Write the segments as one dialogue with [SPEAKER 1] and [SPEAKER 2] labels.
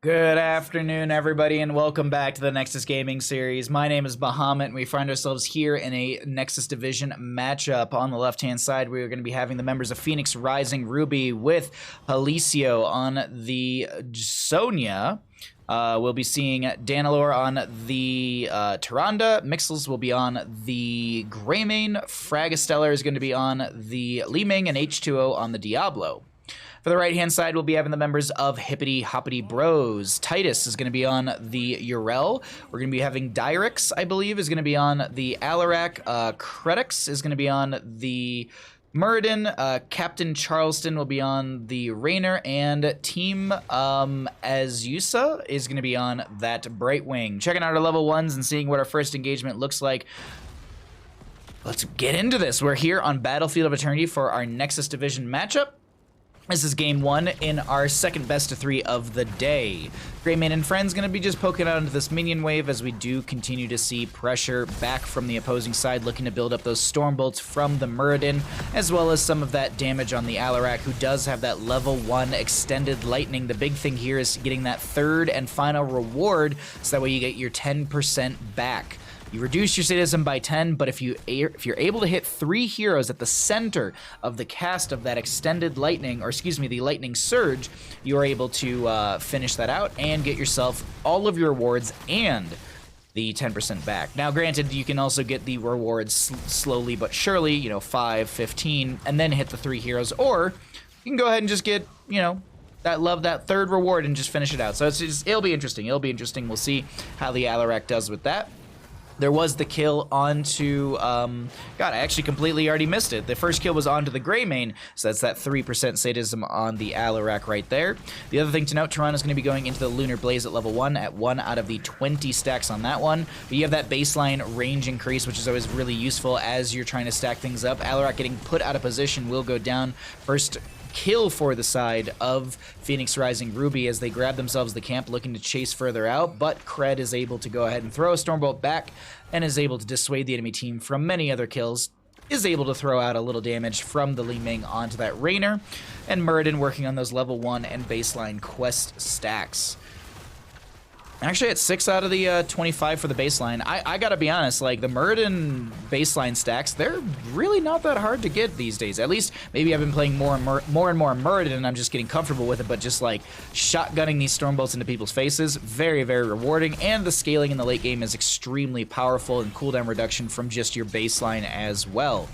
[SPEAKER 1] Good afternoon, everybody, and welcome back to the Nexus Gaming Series. My name is Bahamut, and we find ourselves here in a Nexus Division matchup. On the left-hand side, we are going to be having the members of Phoenix Rising Ruby with Palicio on the Sonya. We'll be seeing Danalor on the Tyrande. Mixels will be on the Greymane. Fragastellar is going to be on the Liming, and H2O on the Diablo. For the right-hand side, we'll be having the members of HippityHoppityBros. Titus is going to be on the Urel. We're going to be having Dyrix, I believe, is going to be on the Alarak. Credix is going to be on the Muradin. Captain Charleston will be on the Raynor. And Team Azusa is going to be on that Brightwing. Checking out our level 1s and seeing what our first engagement looks like. Let's get into this. We're here on Battlefield of Eternity for our Nexus Division matchup. This is game 1 in our second best of 3 of the day. Greymane and friends going to be just poking out into this minion wave as we do continue to see pressure back from the opposing side, looking to build up those storm bolts from the Muradin, as well as some of that damage on the Alarak, who does have that level 1 extended lightning. The big thing here is getting that third and final reward, so that way you get your 10% back. You reduce your sadism by 10, but if you're able to hit 3 heroes at the center of the cast of that extended lightning, or excuse me, the lightning surge, you are able to finish that out and get yourself all of your rewards and the 10% back. Now, granted, you can also get the rewards slowly but surely, you know, 5, 15, and then hit the 3 heroes, or you can go ahead and just get, you know, that third reward and just finish it out. So it'll be interesting. It'll be interesting. We'll see how the Alarak does with that. There was the kill onto, God, I actually completely already missed it. The first kill was onto the Greymane, so that's that 3% sadism on the Alarak right there. The other thing to note, Tyrande is going to be going into the Lunar Blaze at level 1 at 1 out of the 20 stacks on that one. But you have that baseline range increase, which is always really useful as you're trying to stack things up. Alarak getting put out of position will go down. First kill for the side of Phoenix Rising Ruby as they grab themselves the camp looking to chase further out, but Cred is able to go ahead and throw a Stormbolt back and is able to dissuade the enemy team from many other kills, is able to throw out a little damage from the Liming onto that Raynor, and Muradin working on those level 1 and baseline quest stacks. Actually, at 6 out of the 25 for the baseline. I gotta be honest, like, the Muradin baseline stacks, they're really not that hard to get these days. At least, maybe I've been playing more and more Muradin, and I'm just getting comfortable with it, but just, like, shotgunning these Stormbolts into people's faces, very, very rewarding, and the scaling in the late game is extremely powerful, and cooldown reduction from just your baseline as well.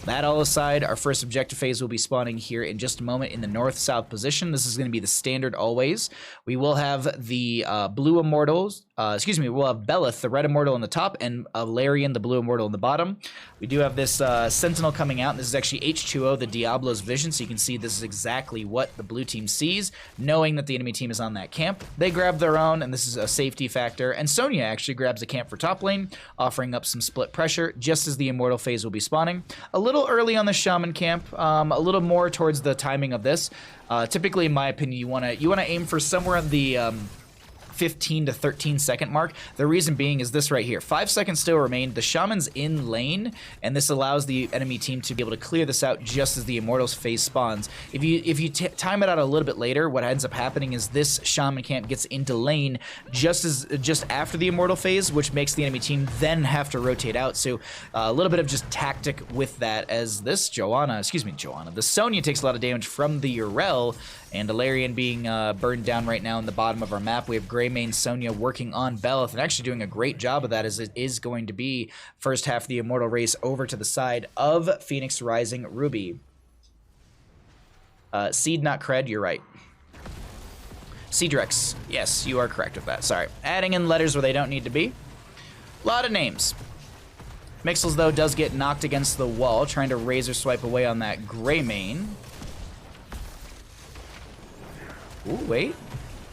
[SPEAKER 1] That all aside, our first objective phase will be spawning here in just a moment in the north-south position. This is going to be the standard always. We will have the blue immortals, we'll have Belith, the red immortal on the top, and Larian, the blue immortal on the bottom. We do have this Sentinel coming out. This is actually H2O, the Diablo's vision, so you can see this is exactly what the blue team sees, knowing that the enemy team is on that camp. They grab their own, and this is a safety factor, and Sonya actually grabs a camp for top lane, offering up some split pressure, just as the immortal phase will be spawning. A little early on the Shaman camp, a little more towards the timing of this. Typically, in my opinion, you want to aim for somewhere in the 15 to 13 second mark. The reason being is this right here. 5 seconds still remain. The Shaman's in lane, and this allows the enemy team to be able to clear this out just as the Immortals phase spawns. If you time it out a little bit later, what ends up happening is this Shaman camp gets into lane just after the Immortal phase, which makes the enemy team then have to rotate out. So a little bit of just tactic with that, as this the Sonya takes a lot of damage from the Urel, and Larian being burned down right now in the bottom of our map. We have Greymane Sonya working on Belith and actually doing a great job of that, as it is going to be first half of the Immortal race over to the side of Phoenix Rising Ruby. Seed, not Cred, you're right. Cedrex, yes, you are correct with that, sorry. Adding in letters where they don't need to be. A lot of names. Mixels, though, does get knocked against the wall, trying to razor swipe away on that Greymane. Ooh, wait.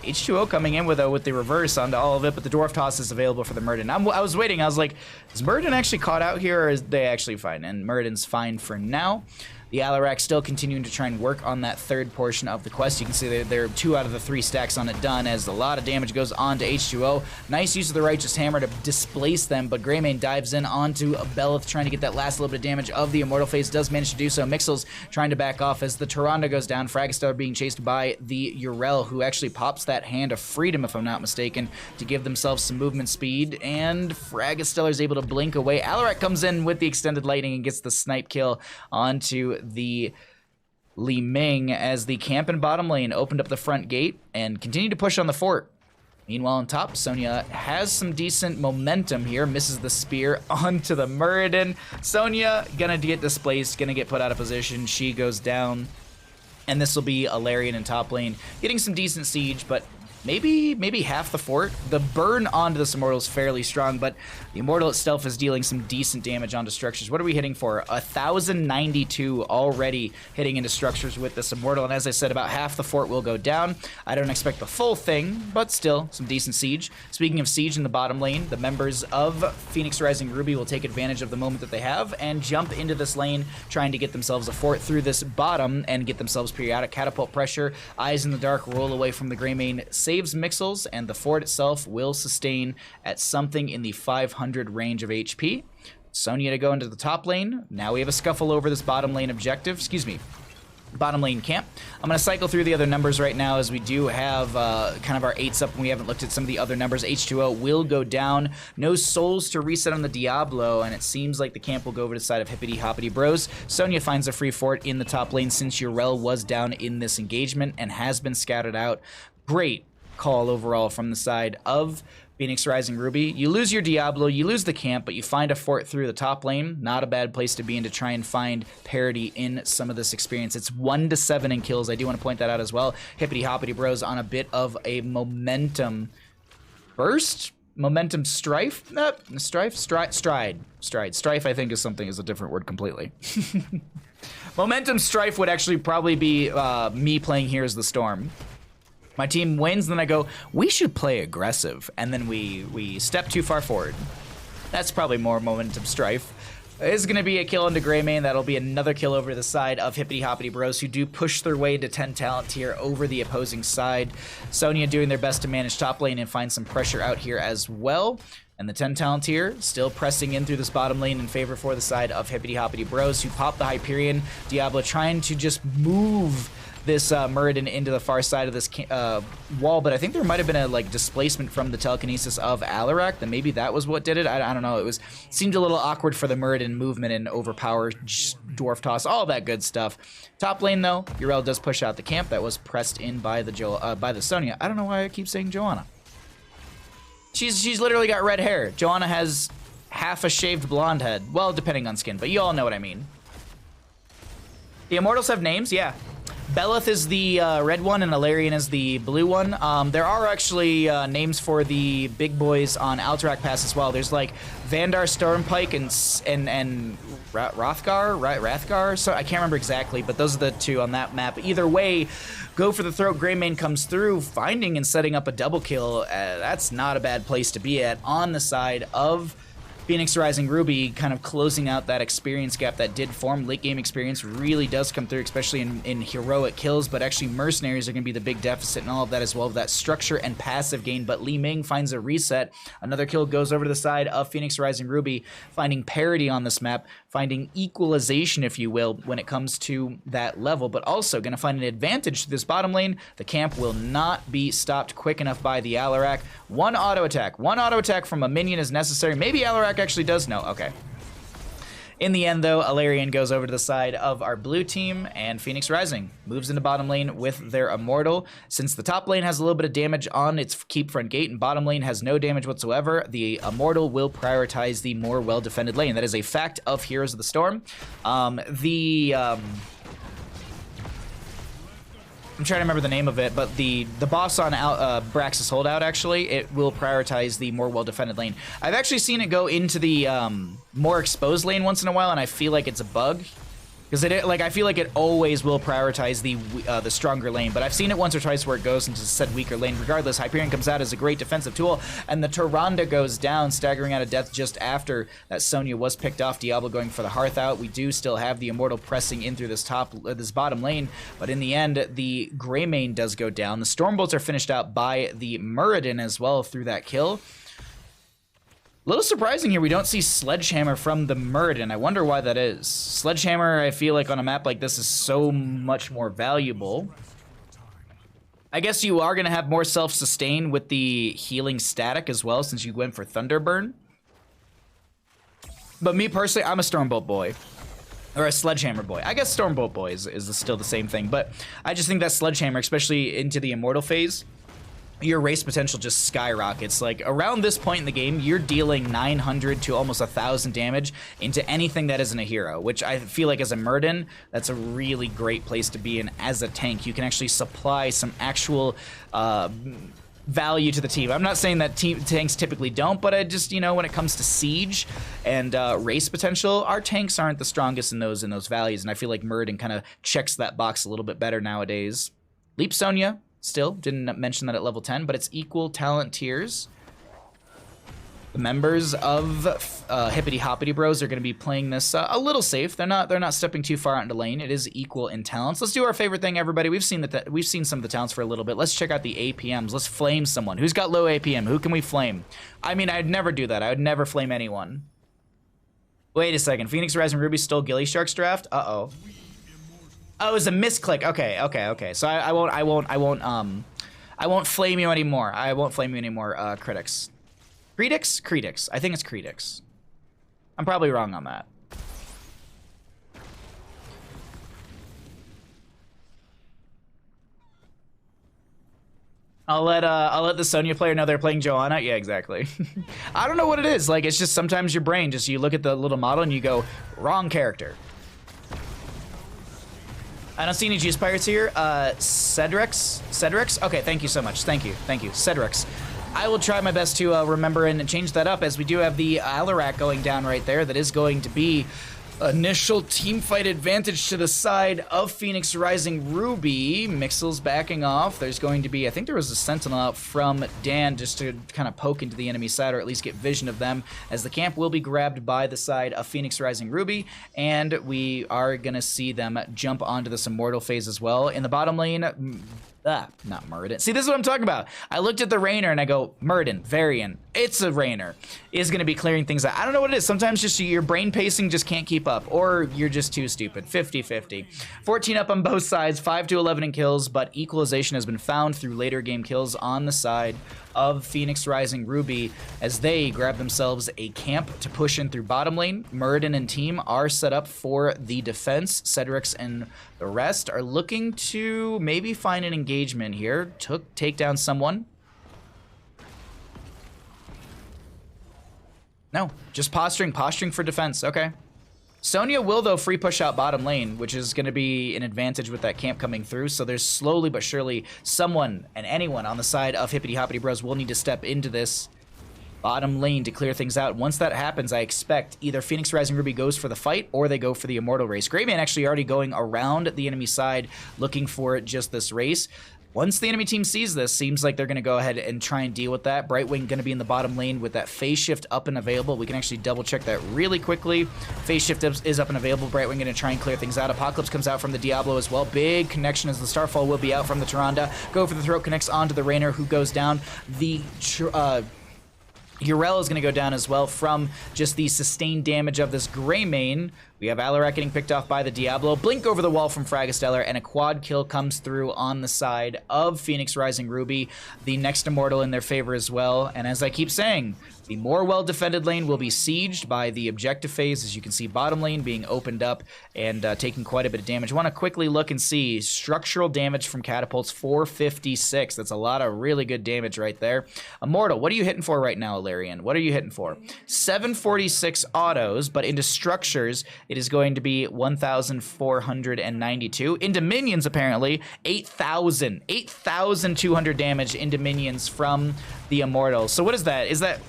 [SPEAKER 1] H2O coming in with the reverse onto all of it, but the Dwarf Toss is available for the Muradin. I was waiting. I was like, is Muradin actually caught out here, or is they actually fine? And Muradin's fine for now. The Alarak still continuing to try and work on that third portion of the quest. You can see there are 2 out of the 3 stacks on it done, as a lot of damage goes on to H2O. Nice use of the Righteous Hammer to displace them, but Greymane dives in onto Belith, trying to get that last little bit of damage of the Immortal Phase. Does manage to do so. Mixel's trying to back off as the Tyrande goes down. Fragastellar being chased by the Urel, who actually pops that Hand of Freedom, if I'm not mistaken, to give themselves some movement speed, and Fragastellar is able to blink away. Alarak comes in with the Extended Lightning and gets the snipe kill onto the Li Ming, as the camp in bottom lane opened up the front gate and continued to push on the fort. Meanwhile, on top, Sonya has some decent momentum here, misses the spear onto the Muradin. Sonya gonna get displaced, gonna get put out of position. She goes down, and this will be Alarian in top lane, getting some decent siege, but maybe half the fort. The burn onto this Immortal is fairly strong, but the Immortal itself is dealing some decent damage onto structures. What are we hitting for? 1,092 already hitting into structures with this Immortal, and as I said, about half the fort will go down. I don't expect the full thing, but still some decent siege. Speaking of siege in the bottom lane, the members of Phoenix Rising Ruby will take advantage of the moment that they have and jump into this lane, trying to get themselves a fort through this bottom and get themselves periodic catapult pressure. Eyes in the dark roll away from the Greymane, saves Mixels, and the fort itself will sustain at something in the 500 range of HP. Sonya to go into the top lane. Now we have a scuffle over this bottom lane objective. Excuse me. Bottom lane camp. I'm going to cycle through the other numbers right now, as we do have kind of our 8s up and we haven't looked at some of the other numbers. H2O will go down. No souls to reset on the Diablo, and it seems like the camp will go over to the side of HippityHoppityBros. Sonya finds a free fort in the top lane since Urel was down in this engagement and has been scouted out. Great call overall from the side of Phoenix Rising Ruby. You lose your Diablo, you lose the camp, but you find a fort through the top lane. Not a bad place to be in to try and find parity in some of this experience. It's 1-7 in kills. I do want to point that out as well. HippityHoppityBros on a bit of a momentum burst? Momentum strife? Strife? Stride. Strife, I think, is a different word completely. Momentum strife would actually probably be me playing here as the Storm. My team wins, then I go, we should play aggressive, and then we step too far forward. That's probably more momentum strife. It's going to be a kill into Greymane. That'll be another kill over to the side of HippityHoppityBros, who do push their way to 10 talent tier over the opposing side. Sonya doing their best to manage top lane and find some pressure out here as well. And the 10 talent tier still pressing in through this bottom lane in favor for the side of HippityHoppityBros, who pop the Hyperion. Diablo trying to just move this Muradin into the far side of this wall, but I think there might have been a displacement from the telekinesis of Alarak, then maybe that was what did it. I don't know. It seemed a little awkward for the Muradin movement and overpower, dwarf toss, all that good stuff. Top lane though, Urel does push out the camp that was pressed in by the Sonya. I don't know why I keep saying Joanna. She's literally got red hair. Joanna has half a shaved blonde head. Well, depending on skin, but you all know what I mean. The Immortals have names, yeah. Belith is the red one and Alarian is the blue one. There are actually names for the big boys on Alterac Pass as well. There's like Vandar Stormpike and Rathgar. So I can't remember exactly, but those are the two on that map. Either way, go for the throat. Greymane comes through, finding and setting up a double kill. That's not a bad place to be at on the side of Phoenix Rising Ruby, kind of closing out that experience gap that did form. Late game experience really does come through, especially in heroic kills, but actually mercenaries are going to be the big deficit and all of that as well, of that structure and passive gain. But Li Ming finds a reset. Another kill goes over to the side of Phoenix Rising Ruby, finding parity on this map, finding equalization, if you will, when it comes to that level, but also going to find an advantage to this bottom lane. The camp will not be stopped quick enough by the Alarak. One auto attack from a minion is necessary. Maybe Alarak actually does know. Okay. In the end, though, Alarian goes over to the side of our blue team, and Phoenix Rising moves into bottom lane with their Immortal. Since the top lane has a little bit of damage on its keep front gate and bottom lane has no damage whatsoever, the Immortal will prioritize the more well-defended lane. That is a fact of Heroes of the Storm. I'm trying to remember the name of it, but the boss on Brax's Holdout, actually, it will prioritize the more well-defended lane. I've actually seen it go into the more exposed lane once in a while, and I feel like it's a bug. Because like I feel like it always will prioritize the stronger lane, but I've seen it once or twice where it goes into said weaker lane. Regardless, Hyperion comes out as a great defensive tool, and the Tyrande goes down, staggering out of death just after that Sonya was picked off. Diablo going for the Hearth out. We do still have the Immortal pressing in through this bottom lane, but in the end, the Greymane does go down. The Stormbolts are finished out by the Muradin as well through that kill. A little surprising here, we don't see Sledgehammer from the Muradin. I wonder why that is. Sledgehammer, I feel like on a map like this is so much more valuable. I guess you are going to have more self-sustain with the healing static as well, since you went for Thunderburn. But me personally, I'm a Stormbolt boy. Or a Sledgehammer boy. I guess Stormbolt boy is still the same thing, but I just think that Sledgehammer, especially into the Immortal phase, your race potential just skyrockets. Like, around this point in the game, you're dealing 900 to almost 1,000 damage into anything that isn't a hero, which I feel like as a Muradin, that's a really great place to be in as a tank. You can actually supply some actual value to the team. I'm not saying that tanks typically don't, but I just, you know, when it comes to siege and race potential, our tanks aren't the strongest in those values, and I feel like Muradin kind of checks that box a little bit better nowadays. Leap Sonya. Still, didn't mention that at level 10, but it's equal talent tiers. The members of HippityHoppityBros are going to be playing this a little safe. They're not stepping too far out into lane. It is equal in talents. Let's do our favorite thing, everybody. We've seen some of the talents for a little bit. Let's check out the APMs. Let's flame someone. Who's got low APM? Who can we flame? I mean, I'd never do that. I would never flame anyone. Wait a second. Phoenix Rising Ruby stole Gilly Shark's draft? Uh-oh. Oh, it was a misclick. Okay. So I won't flame you anymore. I won't flame you anymore, critics. Credix? I think it's Credix. I'm probably wrong on that. I'll let the Sonya player know they're playing Joanna. Yeah, exactly. I don't know what it is. Like, it's just sometimes your brain you look at the little model and you go, wrong character. I don't see any Juice Pirates here. Cedrix? Okay, thank you so much. Thank you. Cedrix. I will try my best to remember and change that up, as we do have the Alarak going down right there. That is going to be initial team fight advantage to the side of Phoenix Rising Ruby. Mixel's backing off. There's going to be, I think there was a Sentinel out from Dan just to kind of poke into the enemy side, or at least get vision of them, as the camp will be grabbed by the side of Phoenix Rising Ruby, and we are going to see them jump onto this Immortal phase as well. In the bottom lane, not Muradin. See, this is what I'm talking about. I looked at the Rainer and I go, Muradin, Varian, it's a Rainer, is going to be clearing things out. I don't know what it is. Sometimes just your brain pacing just can't keep up, or you're just too stupid. 50-50. 14 up on both sides, 5 to 11 in kills, but equalization has been found through later game kills on the side of Phoenix Rising Ruby, as they grab themselves a camp to push in through bottom lane. Muradin and team are set up for the defense. Cedrix and the rest are looking to maybe find an engagement here. Take down someone. No, just posturing for defense. Okay. Sonya will, though, free push out bottom lane, which is going to be an advantage with that camp coming through. So there's slowly but surely someone and anyone on the side of HippityHoppityBros will need to step into this bottom lane to clear things out. Once that happens, I expect either Phoenix Rising Ruby goes for the fight or they go for the Immortal race. Greymane actually already going around the enemy side looking for just this race. Once the enemy team sees this, seems like they're going to go ahead and try and deal with that. Brightwing going to be in the bottom lane with that phase shift up and available. We can actually double check that really quickly. Phase shift is up and available. Brightwing going to try and clear things out. Apocalypse comes out from the Diablo as well. Big connection as the Starfall will be out from the Tyrande. Go for the throat, connects onto the Rainer, who goes down. The Urel is going to go down as well from just the sustained damage of this Greymane. We have Alarak getting picked off by the Diablo. Blink over the wall from Fragastellar, and a quad kill comes through on the side of Phoenix Rising Ruby. The next Immortal in their favor as well. And as I keep saying, the more well-defended lane will be sieged by the objective phase. As you can see, bottom lane being opened up and taking quite a bit of damage. I want to quickly look and see structural damage from catapults, 456. That's a lot of really good damage right there. Immortal, what are you hitting for right now, Ilarion? What are you hitting for? 746 autos, but into structures, it is going to be 1,492. Into minions, apparently, 8,200 damage into minions from the Immortal. So what is that? Is that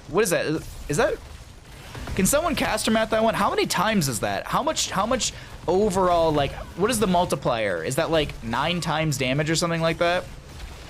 [SPEAKER 1] Can someone caster map that one? How many times is that? How much overall, like, what is the multiplier? Is that like 9 times damage or something like that?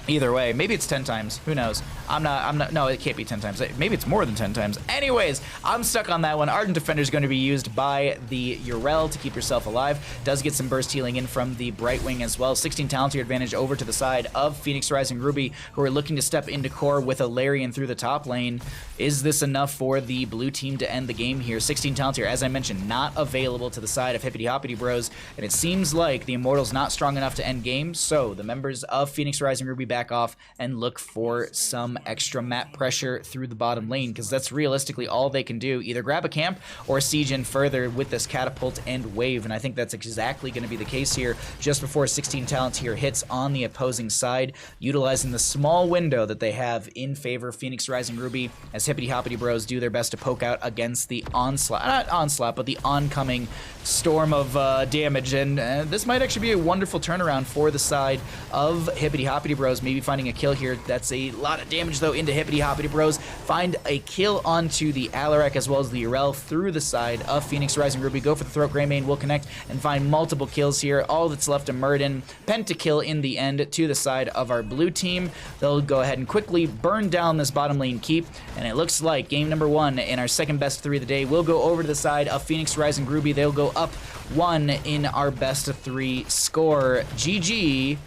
[SPEAKER 1] Either way, maybe it's 10 times. Who knows? No, it can't be 10 times. Maybe it's more than 10 times. Anyways, I'm stuck on that one. Ardent Defender is going to be used by the Urel to keep yourself alive. Does get some burst healing in from the Brightwing as well. 16 talent tier advantage over to the side of Phoenix Rising Ruby, who are looking to step into core with a Larian through the top lane. Is this enough for the blue team to end the game here? 16 talent tier, as I mentioned, not available to the side of HippityHoppityBros, and it seems like the Immortal's not strong enough to end game, so the members of Phoenix Rising Ruby back off and look for some extra map pressure through the bottom lane, because that's realistically all they can do. Either grab a camp or siege in further with this catapult and wave, and I think that's exactly going to be the case here just before 16 talent here hits on the opposing side, utilizing the small window that they have in favor of Phoenix Rising Ruby, as HippityHoppityBros do their best to poke out against the onslaught, not onslaught, but the oncoming storm of damage, and this might actually be a wonderful turnaround for the side of HippityHoppityBros, maybe finding a kill here. That's a lot of damage though into HippityHoppityBros. Find a kill onto the Alarak as well as the Urel through the side of Phoenix Rising Ruby. Go for the Throat Greymane, will connect and find multiple kills here. All that's left to Murden. Pentakill in the end to the side of our blue team. They'll go ahead and quickly burn down this bottom lane keep, and it looks like game number 1 in our second best 3 of the day will go over to the side of Phoenix Rising Ruby. They'll go up 1 in our best of 3 score. GG.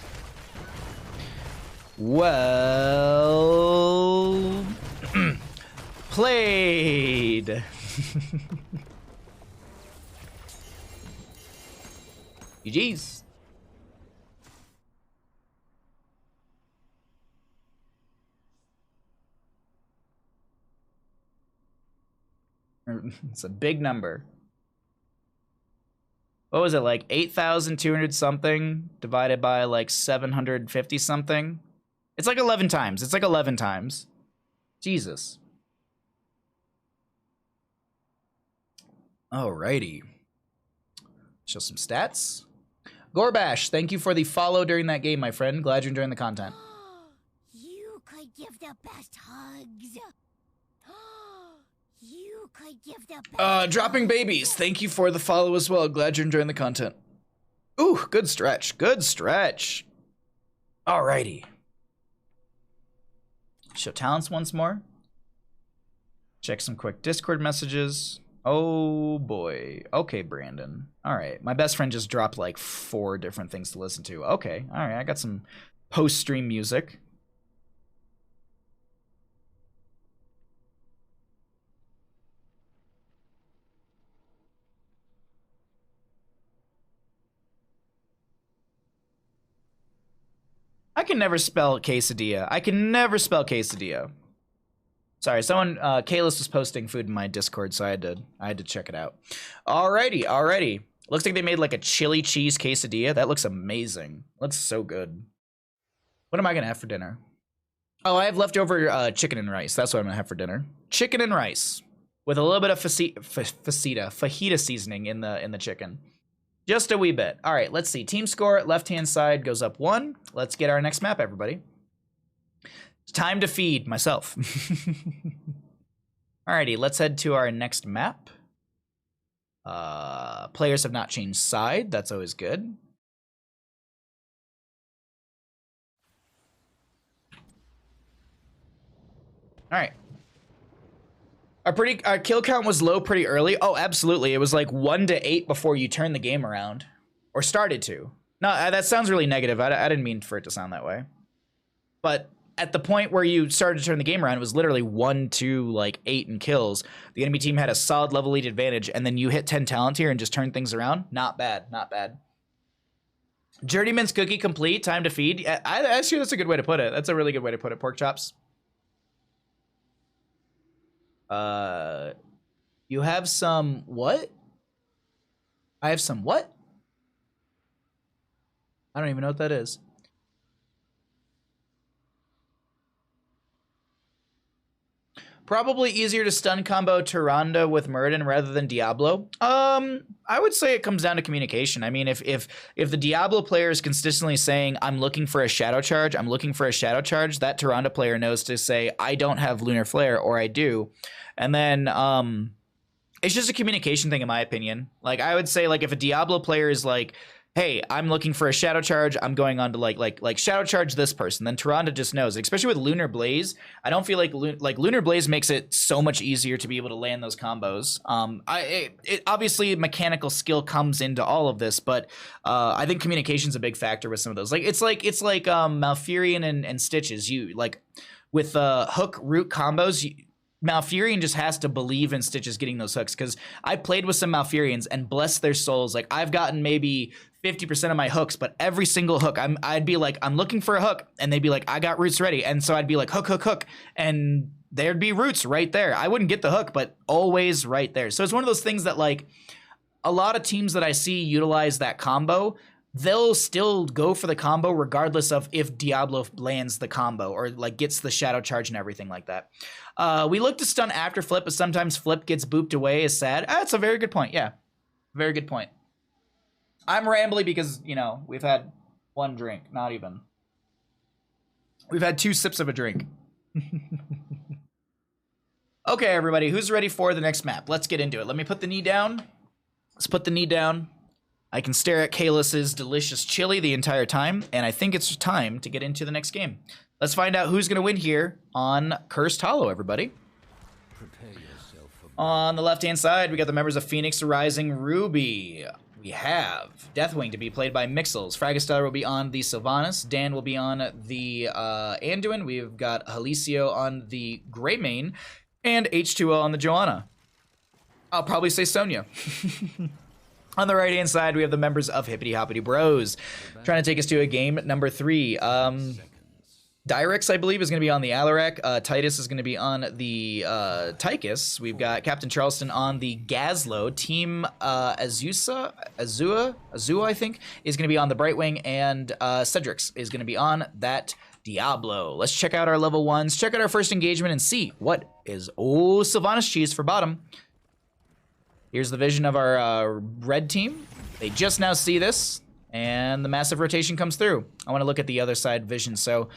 [SPEAKER 1] Well played. GG's. It's a big number. What was it, like 8,200 something divided by like 750 something? It's like 11 times. It's like 11 times. Jesus. Alrighty. Show some stats. Gorbash, thank you for the follow during that game, my friend. Glad you're enjoying the content.
[SPEAKER 2] You could give the best hugs. You could give the best
[SPEAKER 1] Dropping Babies, thank you for the follow as well. Glad you're enjoying the content. Ooh, good stretch. Good stretch. Alrighty. Show talents once more. Check some quick Discord messages. Oh boy. Okay, Brandon. All right. My best friend just dropped like 4 different things to listen to. Okay. All right. I got some post-stream music. I can never spell quesadilla. I can never spell quesadilla. Sorry, someone, Kalis was posting food in my Discord, so I had to check it out. Alrighty. Looks like they made like a chili cheese quesadilla. That looks amazing. Looks so good. What am I gonna have for dinner? Oh, I have leftover chicken and rice. That's what I'm gonna have for dinner. Chicken and rice with a little bit of fajita seasoning in the chicken. Just a wee bit. All right, let's see. Team score, left-hand side goes up 1. Let's get our next map, everybody. It's time to feed myself. Alrighty, let's head to our next map. Players have not changed side. That's always good. All right. Our kill count was low pretty early. Oh, absolutely. It was like 1 to 8 before you turned the game around. Or started to. No, that sounds really negative. I didn't mean for it to sound that way. But at the point where you started to turn the game around, it was literally 1 to like 8 in kills. The enemy team had a solid level lead advantage, and then you hit 10 talent here and just turned things around. Not bad, not bad. Journeyman's cookie complete, time to feed. Actually, that's a good way to put it. That's a really good way to put it. Pork chops. You have some what? I have some what? I don't even know what that is. Probably easier to stun combo Tyrande with Muradin rather than Diablo. I would say it comes down to communication. I mean, if the Diablo player is consistently saying, I'm looking for a shadow charge, I'm looking for a shadow charge, that Tyrande player knows to say, I don't have Lunar Flare, or I do. And then it's just a communication thing in my opinion. Like I would say like if a Diablo player is like, hey, I'm looking for a shadow charge, I'm going on to like shadow charge this person, then Tyrande just knows. Especially with Lunar Blaze, I don't feel like Lunar Blaze makes it so much easier to be able to land those combos. Obviously mechanical skill comes into all of this, but I think communication's a big factor with some of those. Like it's like Malfurion and Stitches. You like with hook root combos. Malfurion just has to believe in Stitches getting those hooks, because I played with some Malfurions and bless their souls, like I've gotten maybe 50% of my hooks, but every single hook I'd be like, I'm looking for a hook, and they'd be like, I got roots ready, and so I'd be like hook hook hook, and there'd be roots right there. I wouldn't get the hook, but always right there. So it's one of those things that like a lot of teams that I see utilize that combo, they'll still go for the combo regardless of if Diablo lands the combo or like gets the shadow charge and everything like that. We look to stun after flip, but sometimes flip gets booped away is sad. That's a very good point. Yeah, very good point. I'm rambly because, you know, we've had one drink, not even. We've had 2 sips of a drink. Okay, everybody, who's ready for the next map? Let's get into it. Let me put the knee down. Let's put the knee down. I can stare at Kaelus's delicious chili the entire time, and I think it's time to get into the next game. Let's find out who's going to win here on Cursed Hollow, everybody. On the left-hand side, we got the members of Phoenix Rising Ruby. We have Deathwing to be played by Mixels. Fragistellar will be on the Sylvanas. Dan will be on the Anduin. We've got Halicio on the Greymane, and H2O on the Joanna. I'll probably say Sonya. On the right-hand side, we have the members of HippityHoppityBros trying to take us to a game number 3. Dyrix, I believe, is going to be on the Alarak. Titus is going to be on the Tychus. We've got Captain Charleston on the Gazlo. Team Azua, I think, is going to be on the Brightwing. And Cedrix is going to be on that Diablo. Let's check out our level 1s, check out our first engagement, and see what is Sylvanas cheese for bottom. Here's the vision of our red team. They just now see this, and the massive rotation comes through. I want to look at the other side vision. So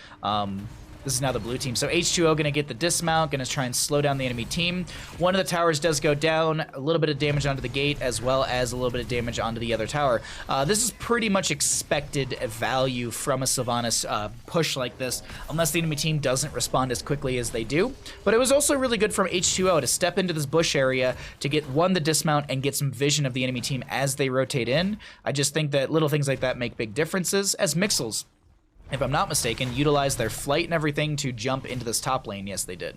[SPEAKER 1] this is now the blue team. So H2O going to get the dismount, going to try and slow down the enemy team. One of the towers does go down, a little bit of damage onto the gate, as well as a little bit of damage onto the other tower. This is pretty much expected value from a Sylvanas push like this, unless the enemy team doesn't respond as quickly as they do. But it was also really good from H2O to step into this bush area to get, one, the dismount and get some vision of the enemy team as they rotate in. I just think that little things like that make big differences, as Mixels, if I'm not mistaken, utilized their flight and everything to jump into this top lane. Yes, they did.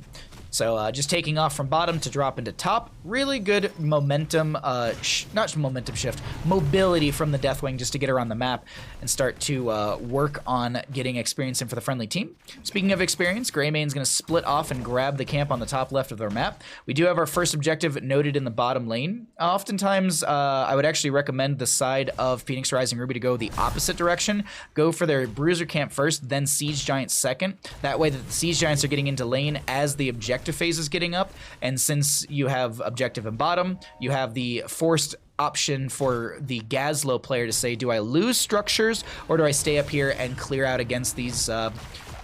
[SPEAKER 1] So just taking off from bottom to drop into top. Really good momentum, not momentum shift, mobility from the Deathwing just to get around the map and start to work on getting experience in for the friendly team. Speaking of experience, Greymane's going to split off and grab the camp on the top left of their map. We do have our first objective noted in the bottom lane. Oftentimes, I would actually recommend the side of Phoenix Rising Ruby to go the opposite direction. Go for their Bruiser camp first, then Siege Giant second. That way that the Siege Giants are getting into lane as the objective phase is getting up, and since you have objective in bottom, you have the forced option for the Gazlo player to say, do I lose structures or do I stay up here and clear out against these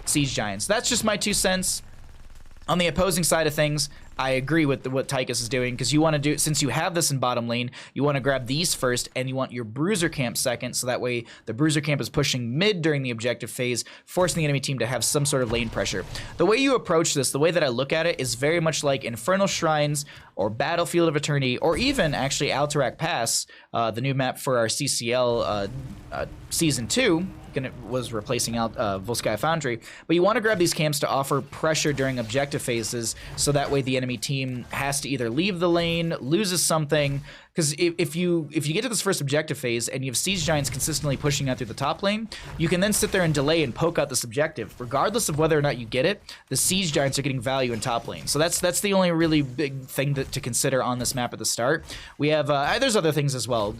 [SPEAKER 1] Siege Giants? That's just my 2 cents. On the opposing side of things, I agree with what Tychus is doing, because you want to do, since you have this in bottom lane, you want to grab these first, and you want your Bruiser camp second, so that way the Bruiser camp is pushing mid during the objective phase, forcing the enemy team to have some sort of lane pressure. The way you approach this, the way that I look at it, is very much like Infernal Shrines, or Battlefield of Eternity, or even actually Alterac Pass, the new map for our CCL Season 2, was replacing Volskaya Foundry. But you want to grab these camps to offer pressure during objective phases, so that way the enemy team has to either leave the lane, loses something, because if you get to this first objective phase and you have Siege Giants consistently pushing out through the top lane, you can then sit there and delay and poke out this objective. Regardless of whether or not you get it, the Siege Giants are getting value in top lane. So that's the only really big thing to consider on this map at the start. We have, there's other things as well.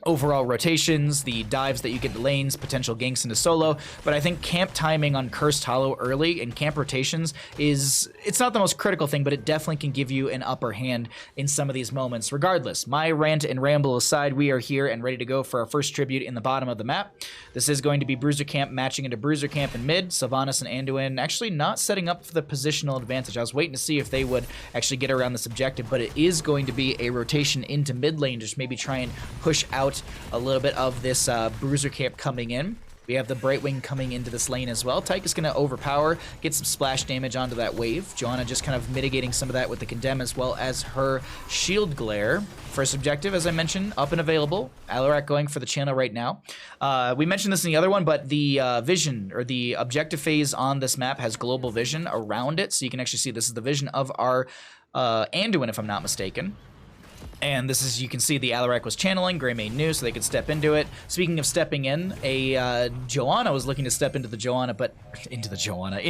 [SPEAKER 1] overall rotations, the dives that you get to lanes, potential ganks into solo, but I think camp timing on Cursed Hollow early and camp rotations it's not the most critical thing, but it definitely can give you an upper hand in some of these moments. Regardless, my rant and ramble aside, we are here and ready to go for our first tribute in the bottom of the map. This is going to be Bruiser Camp matching into Bruiser Camp in mid, Sylvanas and Anduin actually not setting up for the positional advantage. I was waiting to see if they would actually get around this objective, but it is going to be a rotation into mid lane, just maybe try and push out a little bit of this Bruiser Camp coming in. We have the Brightwing coming into this lane as well. Tyke is going to overpower, get some splash damage onto that wave. Joanna just kind of mitigating some of that with the Condemn as well as her Shield Glare. First objective, as I mentioned, up and available. Alarak going for the channel right now. We mentioned this in the other one, but the vision, or the objective phase on this map has global vision around it. So you can actually see this is the vision of our Anduin, if I'm not mistaken. And this is, you can see the Alarak was channeling, Greymane knew, so they could step into it. Speaking of stepping in, a Joanna was looking to step into the into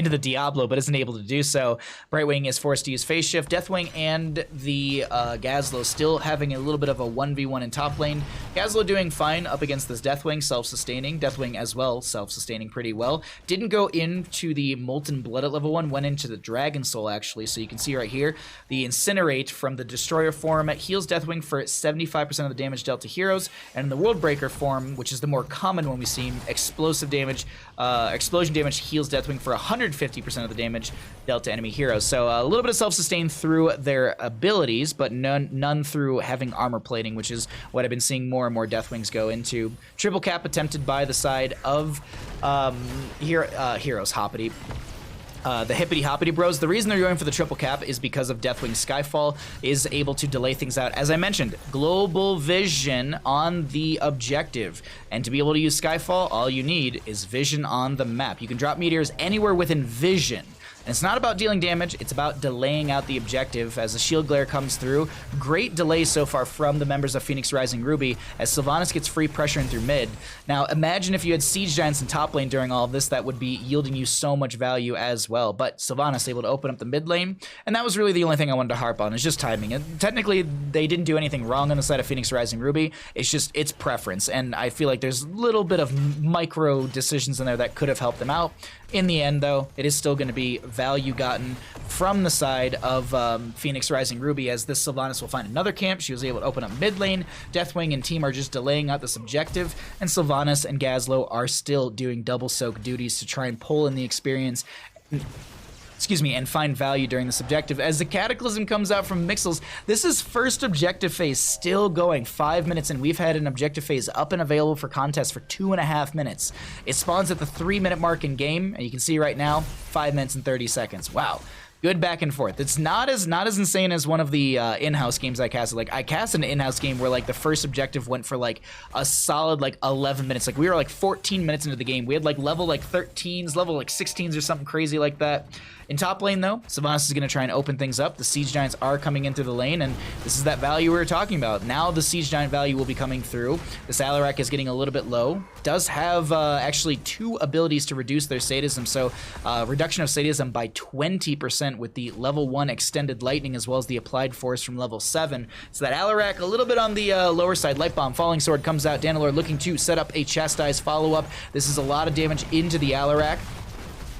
[SPEAKER 1] the Diablo, but isn't able to do so. Brightwing is forced to use Phase Shift. Deathwing and the Gazlo still having a little bit of a 1v1 in top lane. Gazlo doing fine up against this Deathwing, self-sustaining. Deathwing as well, self-sustaining pretty well. Didn't go into the Molten Blood at level 1, went into the Dragon Soul actually, so you can see right here, the Incinerate from the Destroyer form heals Deathwing for 75% of the damage dealt to heroes, and in the Worldbreaker form, which is the more common one we see, explosive damage, explosion damage heals Deathwing for 150% of the damage dealt to enemy heroes. So a little bit of self-sustain through their abilities, but none through having armor plating, which is what I've been seeing more and more Deathwings go into. Triple cap attempted by the side of Heroes Hoppity. The HippityHoppityBros, the reason they're going for the triple cap is because of Deathwing Skyfall is able to delay things out. As I mentioned, global vision on the objective. And to be able to use Skyfall, all you need is vision on the map. You can drop meteors anywhere within vision. And it's not about dealing damage, it's about delaying out the objective as the Shield Glare comes through. Great delay so far from the members of Phoenix Rising Ruby as Sylvanas gets free pressure in through mid. Now imagine if you had Siege Giants in top lane during all of this, that would be yielding you so much value as well. But Sylvanas able to open up the mid lane, and that was really the only thing I wanted to harp on, is just timing. And technically, they didn't do anything wrong on the side of Phoenix Rising Ruby, it's just, it's preference. And I feel like there's a little bit of micro decisions in there that could have helped them out. In the end, though, it is still going to be value gotten from the side of Phoenix Rising Ruby, as this Sylvanas will find another camp. She was able to open up mid lane. Deathwing and team are just delaying out this objective, and Sylvanas and Gazlo are still doing double soak duties to try and pull in the experience, and find value during this objective. As the Cataclysm comes out from Mixels, this is first objective phase still going, 5 minutes, and we've had an objective phase up and available for contest for 2.5 minutes. It spawns at the 3-minute mark in game, and you can see right now, 5 minutes and 30 seconds. Wow. Good back and forth. It's not as insane as one of the in-house games I casted. Like, I cast an in-house game where like the first objective went for like a solid like 11 minutes. Like we were like 14 minutes into the game. We had like level like 13s, level like 16s or something crazy like that. In top lane though, Sylvanas is going to try and open things up. The Siege Giants are coming into the lane, and this is that value we were talking about. Now the Siege Giant value will be coming through. This Alarak is getting a little bit low. Does have actually 2 abilities to reduce their sadism, so reduction of sadism by 20% with the level 1 extended lightning as well as the applied force from level 7. So that Alarak a little bit on the lower side. Light Bomb, Falling Sword comes out. Danalor looking to set up a Chastise follow-up. This is a lot of damage into the Alarak.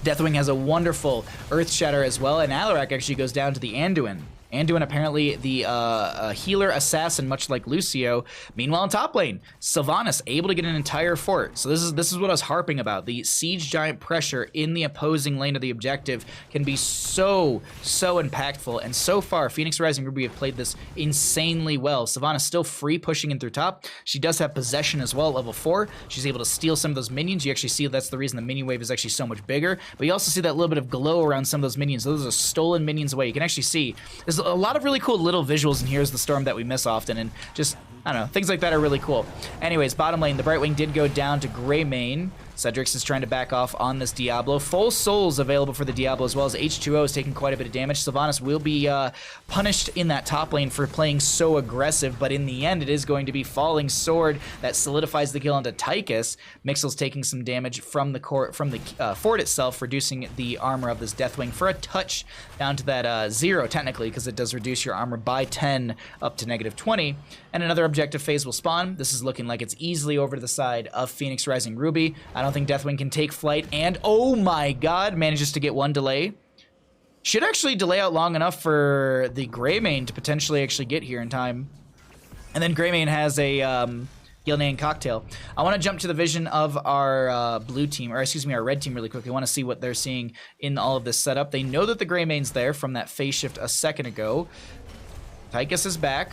[SPEAKER 1] Deathwing has a wonderful Earth Shatter as well, and Alarak actually goes down to the Anduin. Anduin apparently the healer assassin, much like Lucio. Meanwhile in top lane, Sylvanas able to get an entire fort. So this is what I was harping about. The Siege Giant pressure in the opposing lane of the objective can be so impactful. And so far, Phoenix Rising Ruby have played this insanely well. Sylvanas still free pushing in through top. She does have possession as well, level 4. She's able to steal some of those minions. You actually see that's the reason the minion wave is actually so much bigger. But you also see that little bit of glow around some of those minions. Those are stolen minions away. You can actually see there's a lot of really cool little visuals in Here's the Storm that we miss often, and just, I don't know, things like that are really cool. Anyways, bottom lane, the Brightwing did go down to Greymane. Cedrix is trying to back off on this Diablo. Full Souls available for the Diablo, as well as H2O is taking quite a bit of damage. Sylvanas will be punished in that top lane for playing so aggressive, but in the end, it is going to be Falling Sword that solidifies the kill onto Tychus. Mixel's taking some damage from the fort itself, reducing the armor of this Deathwing for a touch down to that 0, technically, because it does reduce your armor by 10 up to -20. And another objective phase will spawn. This is looking like it's easily over to the side of Phoenix Rising Ruby. I don't think Deathwing can take flight, and oh my god, manages to get one delay. Should actually delay out long enough for the Greymane to potentially actually get here in time. And then Greymane has a Gilnean Cocktail. I want to jump to the vision of our blue team, or excuse me, our red team really quickly. I want to see what they're seeing in all of this setup. They know that the Greymane's there from that phase shift a second ago. Tychus is back.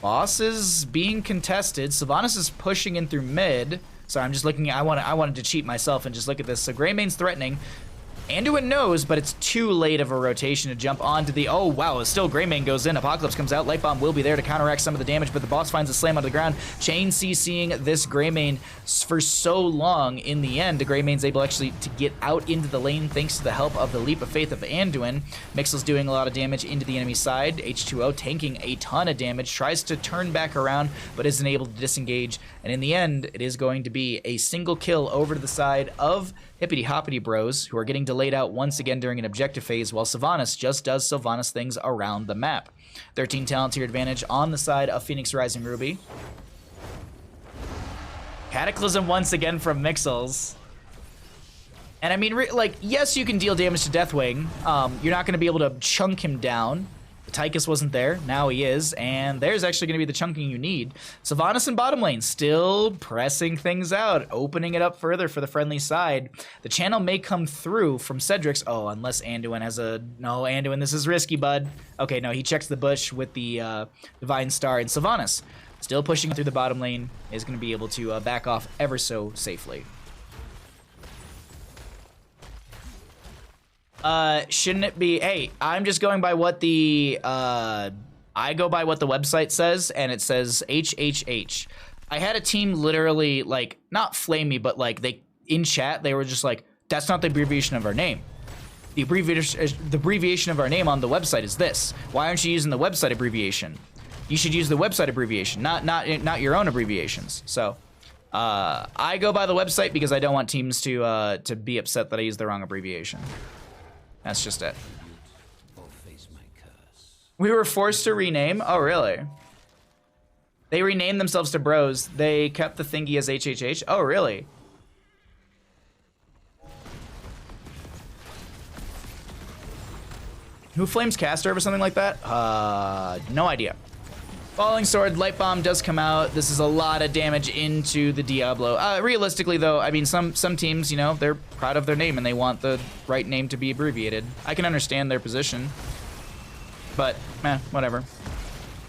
[SPEAKER 1] Boss is being contested. Sylvanas is pushing in through mid. So I'm just looking at, I wanted to cheat myself and just look at this. So Greymane's threatening. Anduin knows, but it's too late of a rotation to jump onto the... Oh, wow, still Greymane goes in. Apocalypse comes out. Light Bomb will be there to counteract some of the damage, but the boss finds a slam out of the ground. Chain CCing this Greymane for so long. In the end, the Greymane's able actually to get out into the lane thanks to the help of the Leap of Faith of Anduin. Mixel's doing a lot of damage into the enemy side. H2O tanking a ton of damage. Tries to turn back around, but isn't able to disengage. And in the end, it is going to be a single kill over to the side of HippityHoppityBros, who are getting delayed out once again during an objective phase, while Sylvanas just does Sylvanas things around the map. 13 talent tier advantage on the side of Phoenix Rising Ruby. Cataclysm once again from Mixels. And I mean, like, yes, you can deal damage to Deathwing. You're not going to be able to chunk him down. Tychus wasn't there, now he is, and there's actually going to be the chunking you need. Sylvanas in bottom lane, still pressing things out, opening it up further for the friendly side. The channel may come through from Cedrix. Oh, unless Anduin has a... No, Anduin, this is risky, bud. Okay, no, he checks the bush with the Divine Star, and Sylvanas, still pushing through the bottom lane, is going to be able to back off ever so safely. Shouldn't it be... Hey, I'm just going by what the... I go by what the website says, and it says HHH. I had a team literally, like, not flame me, but, like, they... In chat, they were just like, that's not the abbreviation of our name. The abbreviation of our name on the website is this. Why aren't you using the website abbreviation? You should use the website abbreviation, not your own abbreviations. So... I go by the website because I don't want teams to be upset that I use the wrong abbreviation. That's just it. We were forced to rename? Oh, really? They renamed themselves to Bros. They kept the thingy as HHH? Oh, really? Who flames Caster or something like that? No idea. Falling Sword, Light Bomb does come out. This is a lot of damage into the Diablo. Realistically, though, I mean, some teams, you know, they're proud of their name and they want the right name to be abbreviated. I can understand their position, but, whatever.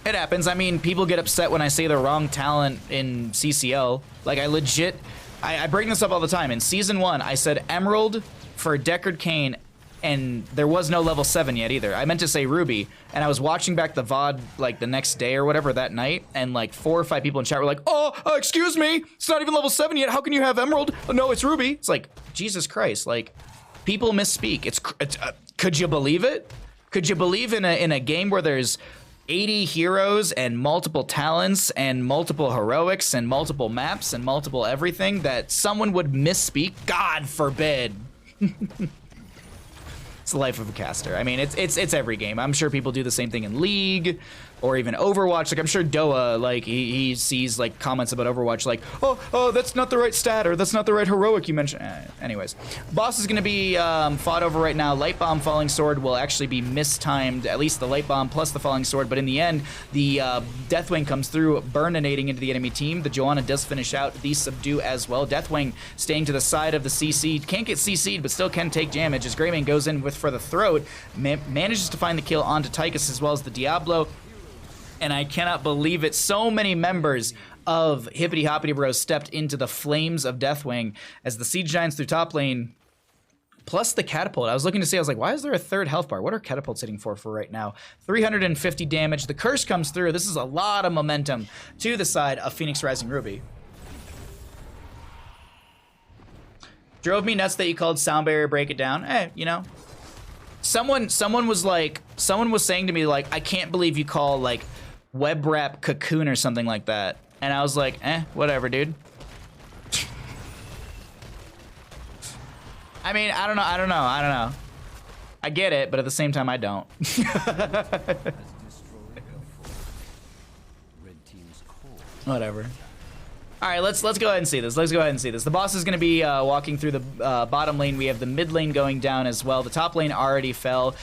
[SPEAKER 1] It happens. I mean, people get upset when I say the wrong talent in CCL. Like, I legit, I bring this up all the time. In Season 1, I said Emerald for Deckard Cain, and there was no level 7 yet either. I meant to say Ruby, and I was watching back the VOD like the next day or whatever that night, and like 4 or 5 people in chat were like, oh, excuse me, it's not even level 7 yet, how can you have Emerald? Oh, no, it's Ruby. It's like, Jesus Christ, like, people misspeak. It's could you believe it? Could you believe in a game where there's 80 heroes and multiple talents and multiple heroics and multiple maps and multiple everything that someone would misspeak? God forbid. It's the life of a caster. I mean, it's every game. I'm sure people do the same thing in League or even Overwatch. Like, I'm sure Doa, like, he sees, like, comments about Overwatch, like, oh, that's not the right stat, or that's not the right heroic you mentioned. Anyways, boss is going to be fought over right now. Light Bomb, Falling Sword will actually be mistimed, at least the Light Bomb plus the Falling Sword, but in the end, the Deathwing comes through, burninating into the enemy team. The Joanna does finish out the Subdue as well. Deathwing staying to the side of the CC. Can't get CC'd, but still can take damage as Greymane goes in with for the throat, manages to find the kill onto Tychus as well as the Diablo. And I cannot believe it. So many members of HippityHoppityBros stepped into the flames of Deathwing as the Siege Giants through top lane, plus the Catapult. I was looking to see, I was like, why is there a third health bar? What are Catapults hitting for right now? 350 damage. The Curse comes through. This is a lot of momentum to the side of Phoenix Rising Ruby. Drove me nuts that you called sound barrier break it down. Hey, you know. Someone was saying to me like, I can't believe you call like web wrap cocoon or something like that. And I was like, whatever, dude. I mean, I don't know. I get it, but at the same time, I don't. Whatever. All right, let's go ahead and see this. The boss is going to be walking through the bottom lane. We have the mid lane going down as well. The top lane already fell.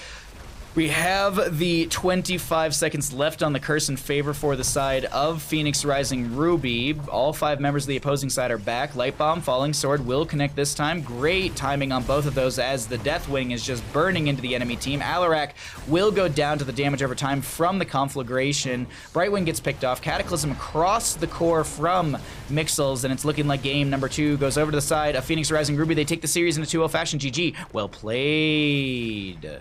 [SPEAKER 1] We have the 25 seconds left on the curse in favor for the side of Phoenix Rising Ruby. All 5 members of the opposing side are back. Light Bomb, Falling Sword will connect this time. Great timing on both of those as the Deathwing is just burning into the enemy team. Alarak will go down to the damage over time from the conflagration. Brightwing gets picked off. Cataclysm across the core from Mixels, and it's looking like game number 2 goes over to the side of Phoenix Rising Ruby. They take the series in a 2-0 fashion. GG. Well played.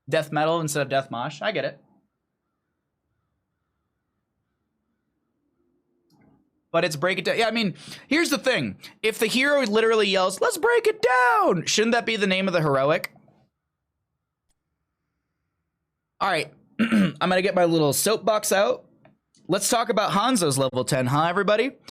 [SPEAKER 1] Death metal instead of death mosh. I get it. But it's break it down. Yeah, I mean, here's the thing. If the hero literally yells, let's break it down, shouldn't that be the name of the heroic? All right. I'm going to get my little soapbox out. Let's talk about Hanzo's level 10, huh, everybody?